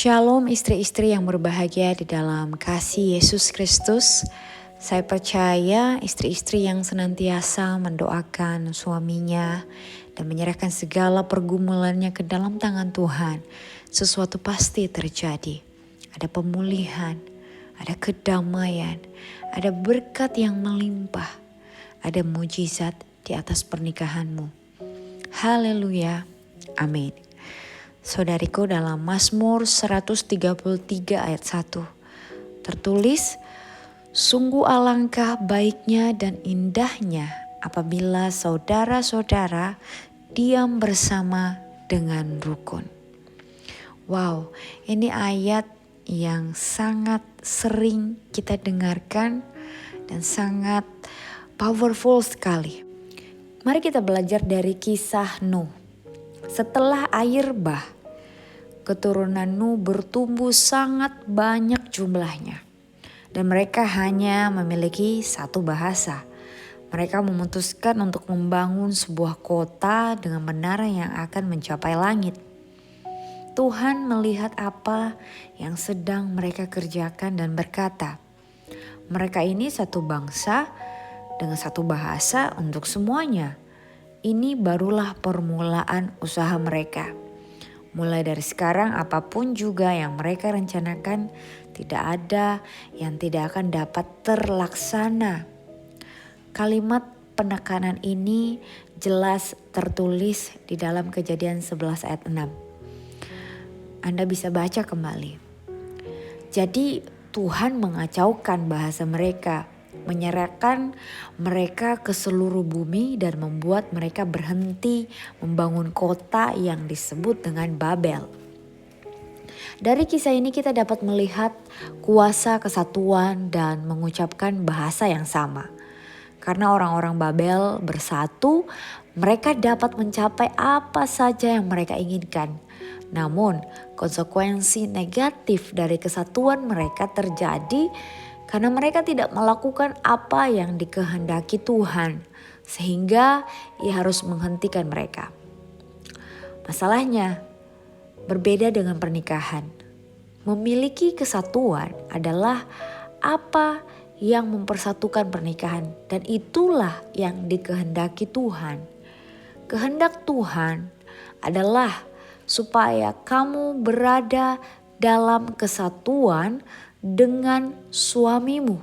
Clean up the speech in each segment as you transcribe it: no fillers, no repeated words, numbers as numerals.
Shalom istri-istri yang berbahagia di dalam kasih Yesus Kristus. Saya percaya istri-istri yang senantiasa mendoakan suaminya dan menyerahkan segala pergumulannya ke dalam tangan Tuhan. Sesuatu pasti terjadi. Ada pemulihan, ada kedamaian, ada berkat yang melimpah, ada mujizat di atas pernikahanmu. Haleluya. Amin. Saudariku, dalam Mazmur 133 ayat 1 tertulis, sungguh alangkah baiknya dan indahnya apabila saudara-saudara diam bersama dengan rukun. Wow, ini ayat yang sangat sering kita dengarkan dan sangat powerful sekali. Mari kita belajar dari kisah Nuh. Setelah air bah, keturunan Nuh bertumbuh sangat banyak jumlahnya. Dan mereka hanya memiliki satu bahasa. Mereka memutuskan untuk membangun sebuah kota dengan menara yang akan mencapai langit. Tuhan melihat apa yang sedang mereka kerjakan dan berkata, mereka ini satu bangsa dengan satu bahasa untuk semuanya. Ini barulah permulaan usaha mereka. Mulai dari sekarang apapun juga yang mereka rencanakan tidak ada yang tidak akan dapat terlaksana. Kalimat penekanan ini jelas tertulis di dalam Kejadian 11 ayat 6. Anda bisa baca kembali. Jadi Tuhan mengacaukan bahasa mereka, menyerahkan mereka ke seluruh bumi dan membuat mereka berhenti membangun kota yang disebut dengan Babel. Dari kisah ini kita dapat melihat kuasa kesatuan dan mengucapkan bahasa yang sama. Karena orang-orang Babel bersatu, mereka dapat mencapai apa saja yang mereka inginkan. Namun konsekuensi negatif dari kesatuan mereka terjadi karena mereka tidak melakukan apa yang dikehendaki Tuhan, sehingga Ia harus menghentikan mereka. Masalahnya, berbeda dengan pernikahan. Memiliki kesatuan adalah apa yang mempersatukan pernikahan, dan itulah yang dikehendaki Tuhan. Kehendak Tuhan adalah supaya kamu berada dalam kesatuan dengan suamimu,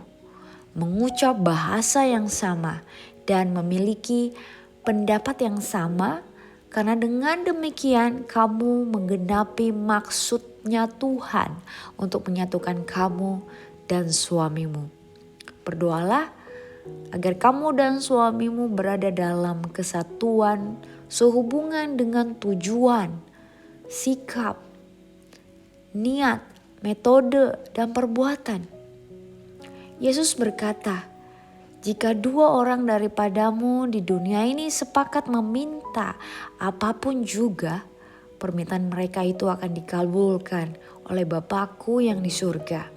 mengucap bahasa yang sama dan memiliki pendapat yang sama, karena dengan demikian kamu menggenapi maksudnya Tuhan untuk menyatukan kamu dan suamimu. Berdoalah agar kamu dan suamimu berada dalam kesatuan sehubungan dengan tujuan, sikap, niat, metode, dan perbuatan. Yesus berkata, jika dua orang daripadamu di dunia ini sepakat meminta apapun juga, permintaan mereka itu akan dikabulkan oleh Bapa-Ku yang di surga.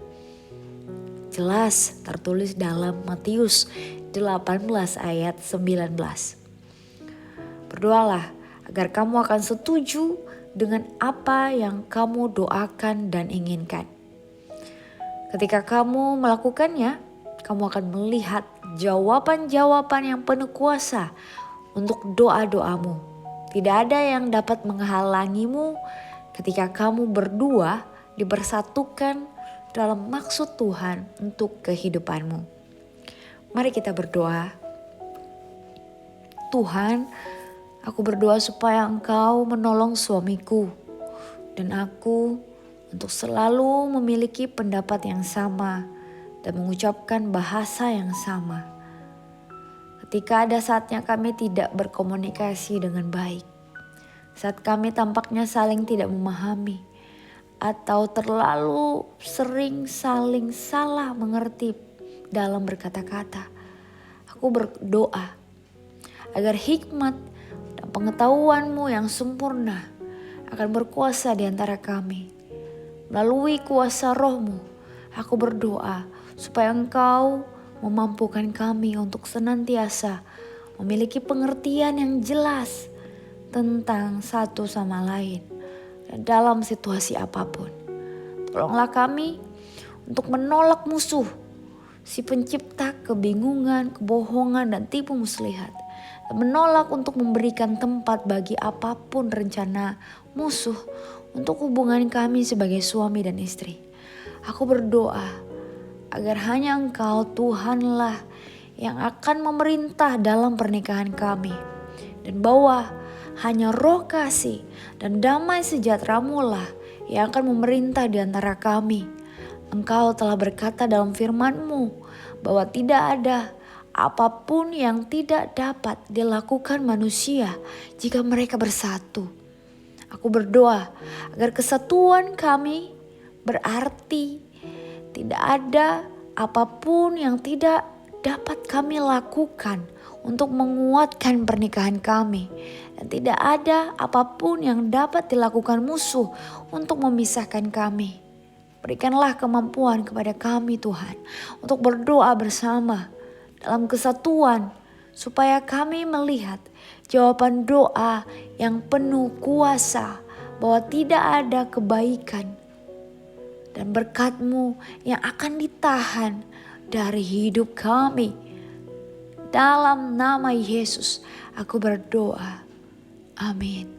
Jelas tertulis dalam Matius 18 ayat 19. Berdoalah agar kamu akan setuju dengan apa yang kamu doakan dan inginkan. Ketika kamu melakukannya, kamu akan melihat jawaban-jawaban yang penuh kuasa untuk doa-doamu. Tidak ada yang dapat menghalangimu ketika kamu berdua dipersatukan dalam maksud Tuhan untuk kehidupanmu. Mari kita berdoa. Tuhan, aku berdoa supaya Engkau menolong suamiku dan aku untuk selalu memiliki pendapat yang sama dan mengucapkan bahasa yang sama. Ketika ada saatnya kami tidak berkomunikasi dengan baik, saat kami tampaknya saling tidak memahami atau terlalu sering saling salah mengerti dalam berkata-kata, aku berdoa agar hikmat dan pengetahuan-Mu yang sempurna akan berkuasa di antara kami. Melalui kuasa Roh-Mu, aku berdoa supaya Engkau memampukan kami untuk senantiasa memiliki pengertian yang jelas tentang satu sama lain dan dalam situasi apapun. Tolonglah kami untuk menolak musuh, si pencipta kebingungan, kebohongan, dan tipu muslihat. Menolak untuk memberikan tempat bagi apapun rencana musuh untuk hubungan kami sebagai suami dan istri. Aku berdoa agar hanya Engkau Tuhanlah yang akan memerintah dalam pernikahan kami. Dan bahwa hanya roh kasih dan damai sejahtera-Mu lah yang akan memerintah di antara kami. Engkau telah berkata dalam firman-Mu bahwa tidak ada apapun yang tidak dapat dilakukan manusia jika mereka bersatu. Aku berdoa agar kesatuan kami berarti tidak ada apapun yang tidak dapat kami lakukan untuk menguatkan pernikahan kami. Dan tidak ada apapun yang dapat dilakukan musuh untuk memisahkan kami. Berikanlah kemampuan kepada kami Tuhan untuk berdoa bersama dalam kesatuan, supaya kami melihat jawaban doa yang penuh kuasa bahwa tidak ada kebaikan dan berkat-Mu yang akan ditahan dari hidup kami. Dalam nama Yesus aku berdoa. Amin.